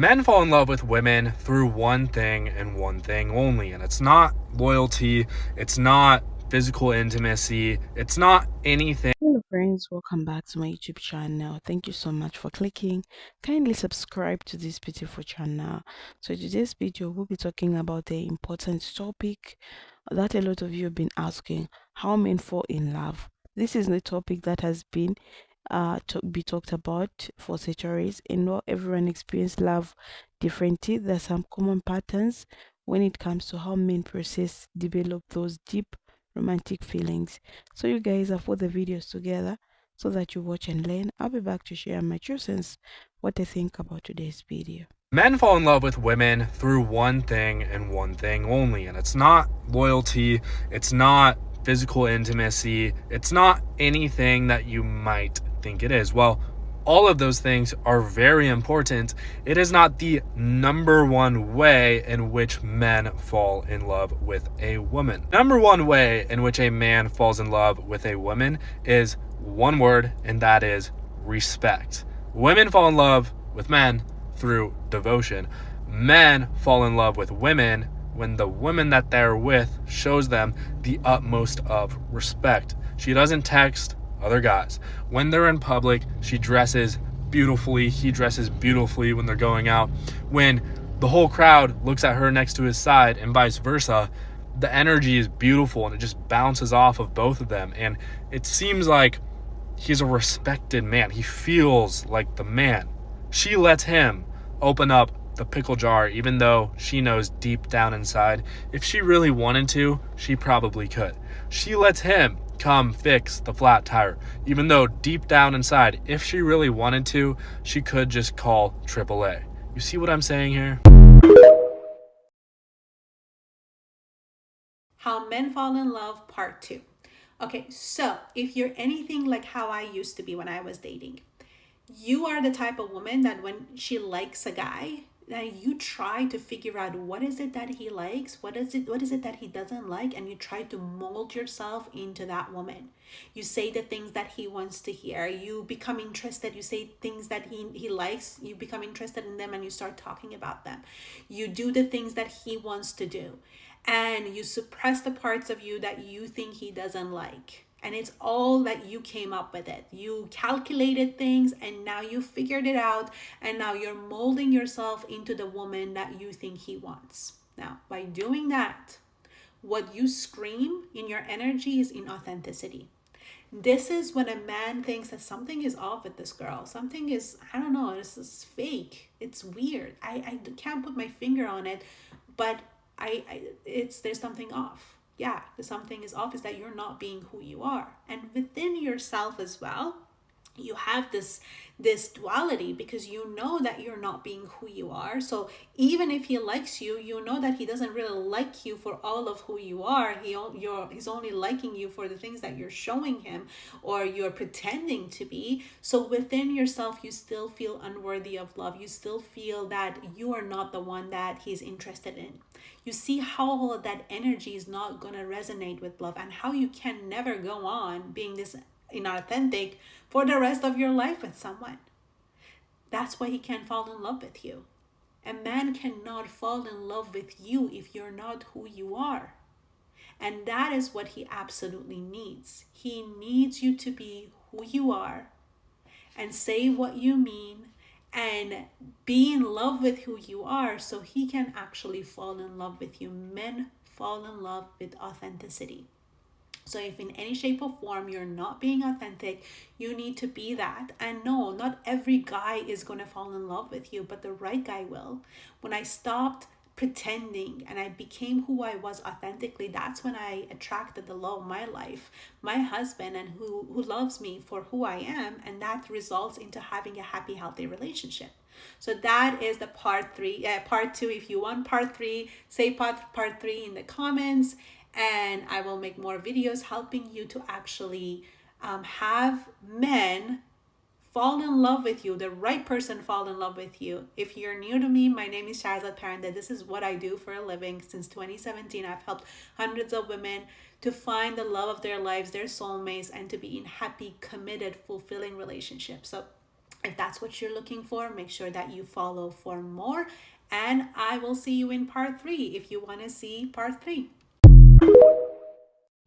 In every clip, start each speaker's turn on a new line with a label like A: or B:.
A: Men fall in love with women through one thing and one thing only, and it's not loyalty, it's not physical intimacy, it's not anything.
B: Hello friends, welcome back to my YouTube channel. Thank you so much for clicking. Kindly subscribe to this beautiful channel. So today's video we'll be talking about the important topic that a lot of you have been asking: how men fall in love. This is the topic that has been to be talked about for centuries, and not everyone experiences love differently. There's some common patterns when it comes to how men process, develop those deep romantic feelings. So you guys have put the videos together so that you watch and learn. I'll be back to share my true sense, what I think about today's video.
A: Men fall in love with women through one thing and one thing only, and it's not loyalty, it's not physical intimacy, it's not anything that you might think it is. Well, all of those things are very important. It is not the number one way in which men fall in love with a woman. Number one way in which a man falls in love with a woman is one word, and that is respect. Women fall in love with men through devotion. Men fall in love with women when the woman that they're with shows them the utmost of respect. She doesn't text other guys. When they're in public, she dresses beautifully. He dresses beautifully when they're going out. When the whole crowd looks at her next to his side and vice versa, the energy is beautiful and it just bounces off of both of them. And it seems like he's a respected man. He feels like the man. She lets him open up the pickle jar, even though she knows deep down inside, if she really wanted to, she probably could. She lets him come fix the flat tire, even though deep down inside, if she really wanted to, she could just call AAA. You see what I'm saying here?
C: How Men Fall in Love Part 2. Okay, so if you're anything like how I used to be when I was dating, you are the type of woman that when she likes a guy, that you try to figure out what is it that he likes, what is it that he doesn't like, and you try to mold yourself into that woman. You say the things that he wants to hear, you become interested, you say things that he likes, you become interested in them and you start talking about them. You do the things that he wants to do, and you suppress the parts of you that you think he doesn't like, and it's all that you came up with it. You calculated things and now you figured it out, and now you're molding yourself into the woman that you think he wants. Now, by doing that, what you scream in your energy is inauthenticity. This is when a man thinks that something is off with this girl. Something is, I don't know, this is fake. It's weird. I can't put my finger on it, but there's something off. Yeah, the something is off is that you're not being who you are. And within yourself as well, you have this duality, because you know that you're not being who you are. So even if he likes you, you know that he doesn't really like you for all of who you are. He's only liking you for the things that you're showing him or you're pretending to be. So within yourself, you still feel unworthy of love. You still feel that you are not the one that he's interested in. You see how all of that energy is not going to resonate with love, and how you can never go on being this inauthentic for the rest of your life with someone. That's why he can't fall in love with you. A man cannot fall in love with you if you're not who you are. And that is what he absolutely needs. He needs you to be who you are and say what you mean and be in love with who you are, so he can actually fall in love with you. Men fall in love with authenticity. So if in any shape or form you're not being authentic, you need to be that. And no, not every guy is going to fall in love with you, but the right guy will. When I stopped pretending and I became who I was authentically, that's when I attracted the love of my life, my husband, and who loves me for who I am, and that results into having a happy, healthy relationship. So that is the part two. If you want part three, say part three in the comments, and I will make more videos helping you to actually have men fall in love with you, the right person fall in love with you. If you're new to me, my name is Shahzad Paranda. This is what I do for a living. Since 2017, I've helped hundreds of women to find the love of their lives, their soulmates, and to be in happy, committed, fulfilling relationships. So If that's what you're looking for, make sure that you follow for more. And I will see you in part 3 if you want to see part 3.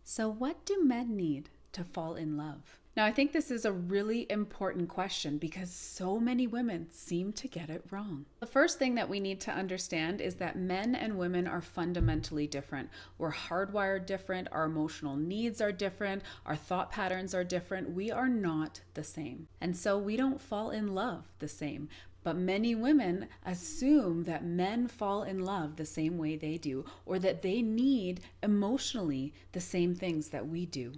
D: So, what do men need to fall in love? Now, I think this is a really important question because so many women seem to get it wrong. The first thing that we need to understand is that men and women are fundamentally different. We're hardwired different, our emotional needs are different, our thought patterns are different. We are not the same. And so we don't fall in love the same. But many women assume that men fall in love the same way they do, or that they need emotionally the same things that we do,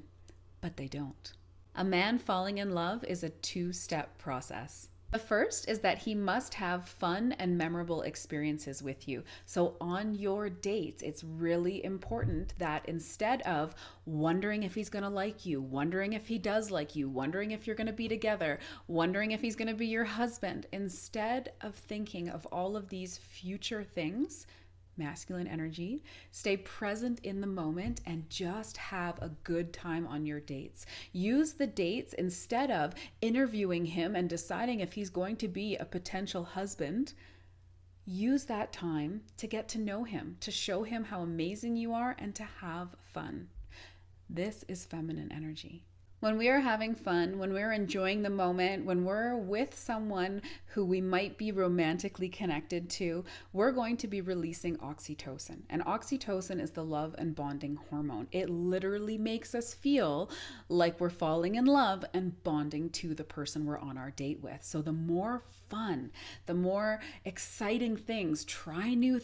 D: but they don't. A man falling in love is a two-step process. The first is that he must have fun and memorable experiences with you. So on your dates, it's really important that instead of wondering if he's going to like you, wondering if he does like you, wondering if you're going to be together, wondering if he's going to be your husband, instead of thinking of all of these future things, masculine energy, stay present in the moment and just have a good time on your dates. Use the dates instead of interviewing him and deciding if he's going to be a potential husband. Use that time to get to know him, to show him how amazing you are, and to have fun. This is feminine energy. When we are having fun, when we're enjoying the moment, when we're with someone who we might be romantically connected to, we're going to be releasing oxytocin. And oxytocin is the love and bonding hormone. It literally makes us feel like we're falling in love and bonding to the person we're on our date with. So the more fun, the more exciting things, try new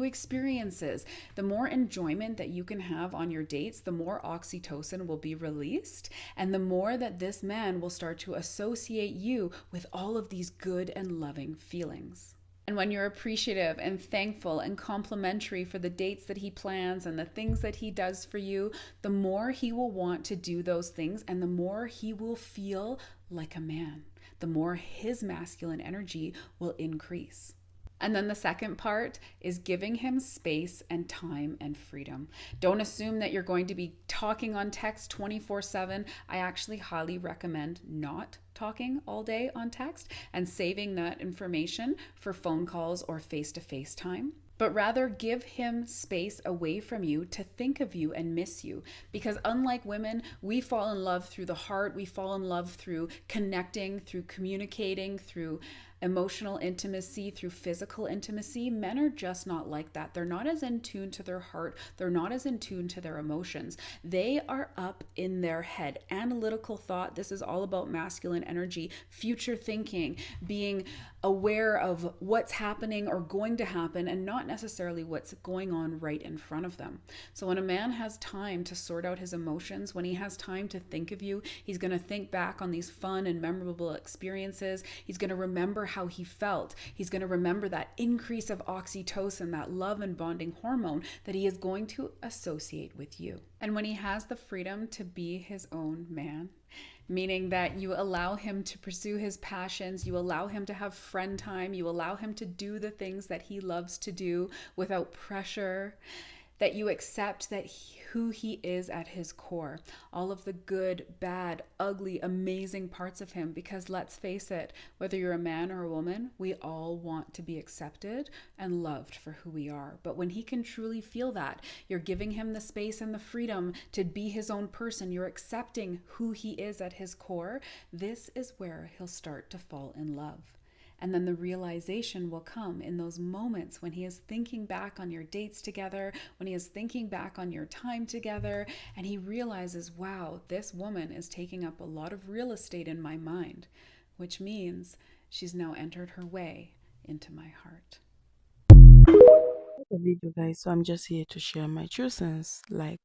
D: experiences, the more enjoyment that you can have on your dates, the more oxytocin will be released, and the more that this man will start to associate you with all of these good and loving feelings. And when you're appreciative and thankful and complimentary for the dates that he plans and the things that he does for you, the more he will want to do those things, and the more he will feel like a man, the more his masculine energy will increase. And then the second part is giving him space and time and freedom. Don't assume that you're going to be talking on text 24/7. I actually highly recommend not talking all day on text and saving that information for phone calls or face-to-face time. But rather give him space away from you to think of you and miss you. Because unlike women, we fall in love through the heart. We fall in love through connecting, through communicating, through emotional intimacy, through physical intimacy. Men are just not like that. They're not as in tune to their heart. They're not as in tune to their emotions. They are up in their head. Analytical thought. This is all about masculine energy, future thinking, being aware of what's happening or going to happen, and not necessarily what's going on right in front of them. So when a man has time to sort out his emotions, when he has time to think of you, he's going to think back on these fun and memorable experiences. He's going to remember how he felt. He's going to remember that increase of oxytocin, that love and bonding hormone that he is going to associate with you. And when he has the freedom to be his own man, meaning that you allow him to pursue his passions, you allow him to have friend time, you allow him to do the things that he loves to do without pressure, that you accept that who he is at his core, all of the good, bad, ugly, amazing parts of him. Because let's face it, whether you're a man or a woman, we all want to be accepted and loved for who we are. But when he can truly feel that, you're giving him the space and the freedom to be his own person, you're accepting who he is at his core, this is where he'll start to fall in love. And then the realization will come in those moments when he is thinking back on your dates together, when he is thinking back on your time together, and he realizes, wow, this woman is taking up a lot of real estate in my mind, which means she's now entered her way into my heart.
B: The video, guys. So I'm just here to share my true sense, like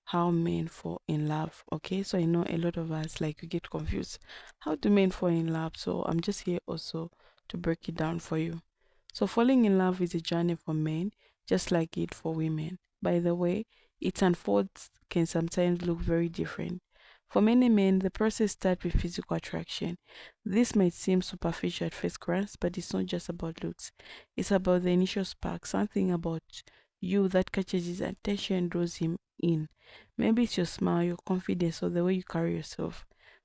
B: how men fall in love. Okay, so I know a lot of us like you get confused. How do men fall in love? So I'm just here also to break it down for you. So falling in love is a journey for men, just like it for women. By the way, its unfolds can sometimes look very different. For many men, the process starts with physical attraction. This might seem superficial at first glance, but it's not just about looks. It's about the initial spark, something about you that catches his attention and draws him in. Maybe it's your smile, your confidence, or the way you carry yourself.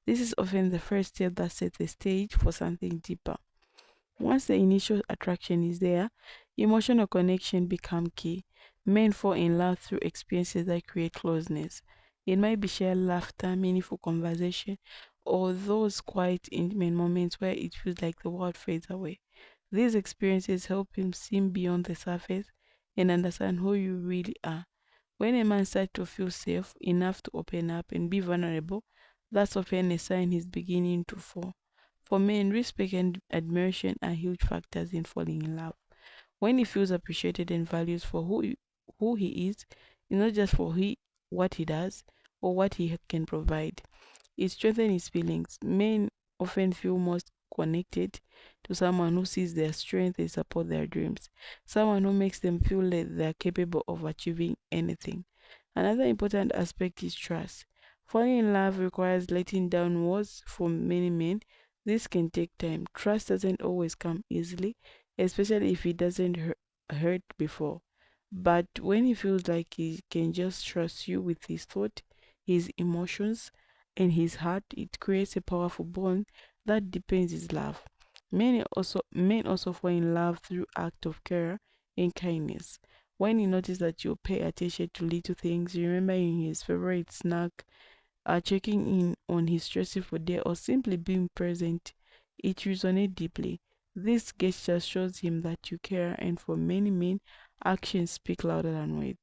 B: This is often the first step that sets the stage for something deeper. Once the initial attraction is there, emotional connection become key. Men fall in love through experiences that create closeness. It might be shared laughter, meaningful conversation, or those quiet, intimate moments where it feels like the world fades away. These experiences help him see beyond the surface and understand who you really are. When a man starts to feel safe enough to open up and be vulnerable, that's often a sign he's beginning to fall. For men, respect and admiration are huge factors in falling in love. When he feels appreciated and valued for who he is, not just for what he does or what he can provide, it strengthens his feelings. Men often feel most connected to someone who sees their strength and support their dreams, someone who makes them feel that they are capable of achieving anything. Another important aspect is trust. Falling in love requires letting down walls for many men. This can take time. Trust doesn't always come easily, especially if it doesn't hurt before. But when he feels like he can just trust you with his thought, his emotions, and his heart, it creates a powerful bond that deepens his love. Men also fall in love through act of care and kindness. When you notice that you pay attention to little things, you remember his favorite snack, checking in on his stressful day, or simply being present, it resonates deeply. This gesture shows him that you care, and for many men, actions speak louder than words.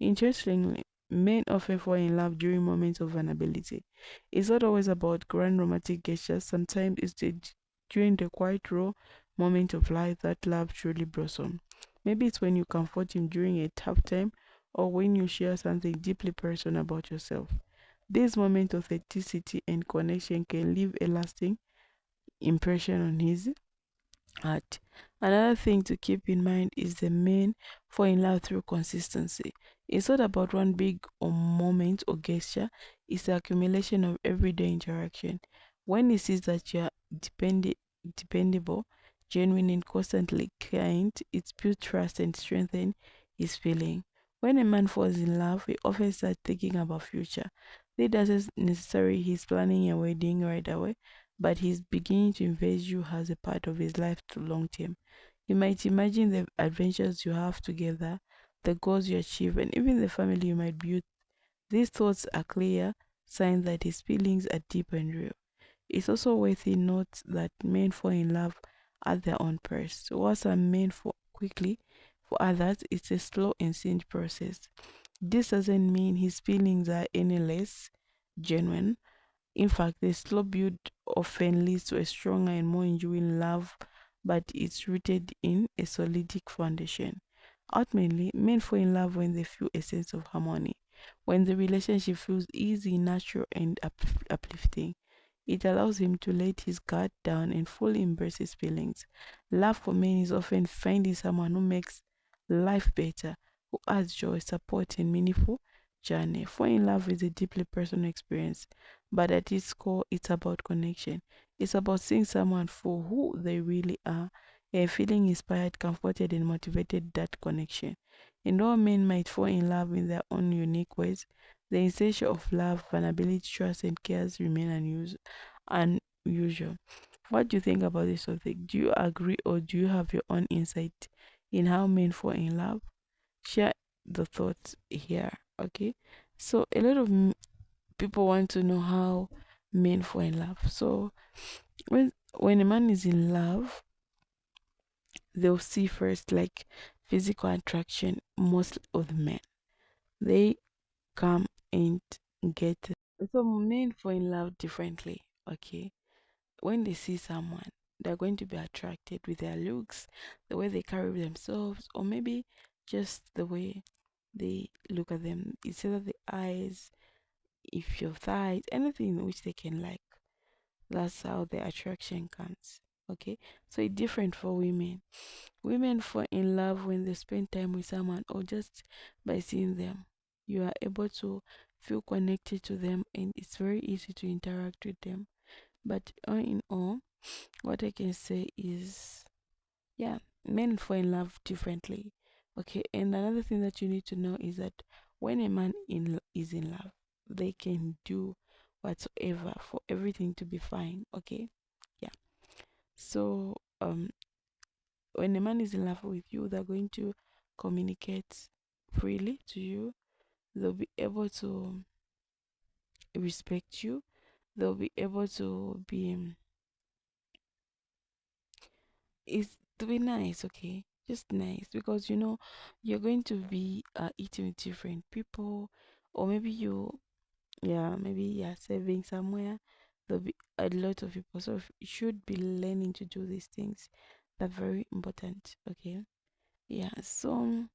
B: Interestingly, men often fall in love during moments of vulnerability. It's not always about grand romantic gestures, sometimes during the quiet, raw moment of life that love truly blossoms. Maybe it's when you comfort him during a tough time or when you share something deeply personal about yourself. This moment of authenticity and connection can leave a lasting impression on his heart. Another thing to keep in mind is the men fall in love through consistency. It's not about one big or moment or gesture, it's the accumulation of everyday interaction. When he sees that you are dependable, genuine, and constantly kind, it builds trust and strengthens his feeling. When a man falls in love, he often starts thinking about future. This doesn't necessarily he's planning a wedding right away, but he's beginning to invest you as a part of his life to long term. You might imagine the adventures you have together, the goals you achieve, and even the family you might build. These thoughts are clear signs that his feelings are deep and real. It's also worth a note that men fall in love at their own pace. What some men for quickly, for others, it's a slow and silent process. This doesn't mean his feelings are any less genuine. In fact, the slow build often leads to a stronger and more enduring love, but it's rooted in a solid foundation. Ultimately, men fall in love when they feel a sense of harmony, when the relationship feels easy, natural, and uplifting. It allows him to let his guard down and fully embrace his feelings. Love for men is often finding someone who makes life better, who adds joy, support, and meaningful journey. Falling in love is a deeply personal experience, but at its core, it's about connection. It's about seeing someone for who they really are and feeling inspired, comforted, and motivated that connection. And all men might fall in love in their own unique ways. The essential of love, vulnerability, trust, and cares remain unusual. What do you think about this subject? Do you agree or do you have your own insight in how men fall in love? Share the thoughts here, okay? So, a lot of people want to know how men fall in love. So, when a man is in love, they'll see first like physical attraction. Most of the men they come and get it. So men fall in love differently. Okay, when they see someone, they're going to be attracted with their looks, the way they carry themselves, or maybe just the way they look at them. It's either the eyes, if your thighs, anything which they can like. That's how the attraction comes. Okay, so it's different for women. Women fall in love when they spend time with someone or just by seeing them. You are able to feel connected to them and it's very easy to interact with them. But all in all, what I can say is, yeah, men fall in love differently. Okay, and another thing that you need to know is that when a man is in love, they can do whatsoever for everything to be fine. Okay. Yeah. So when a man is in love with you, they're going to communicate freely to you. They'll be able to respect you. They'll be able to be is to be nice. Okay, just nice, because you know you're going to be eating with different people, or maybe you, yeah, maybe you're serving somewhere. There'll be a lot of people, so you should be learning to do these things. They're very important. Okay. Yeah. So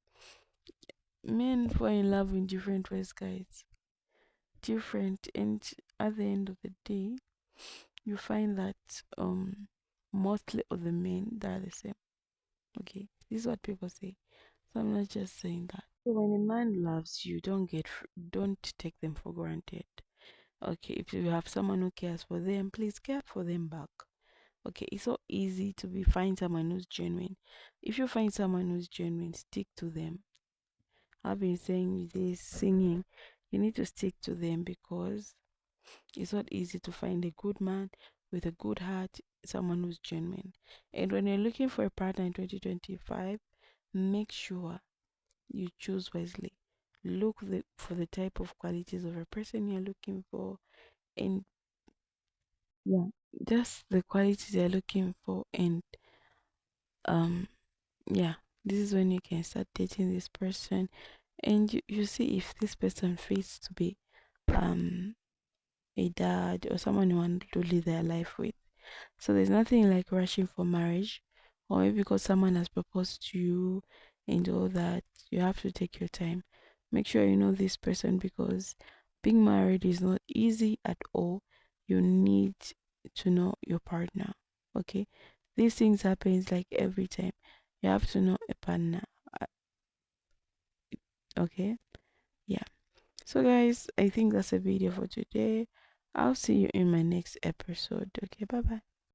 B: men fall in love in different ways, guys. Different, and at the end of the day, you find that mostly of the men they are the same. Okay, this is what people say. So I'm not just saying that. So when a man loves you, don't take them for granted. Okay, if you have someone who cares for them, please care for them back. Okay, it's so easy to be find someone who's genuine. If you find someone who's genuine, stick to them. I've been saying this, singing. You need to stick to them, because it's not easy to find a good man with a good heart, someone who's genuine. And when you're looking for a partner in 2025, make sure you choose wisely. Look for the type of qualities of a person you're looking for, and yeah, just the qualities you're looking for, and um, yeah, this is when you can start dating this person, and you see if this person fits to be um a dad or someone you want to live their life with. So there's nothing like rushing for marriage, or maybe because someone has proposed to you and all that. You have to take your time. Make sure you know this person, because being married is not easy at all. You need to know your partner. Okay, these things happens like every time. You have to know a partner. uh, Okay, yeah. So guys, I think that's a video for today. I'll see you in my next episode. Okay, bye bye.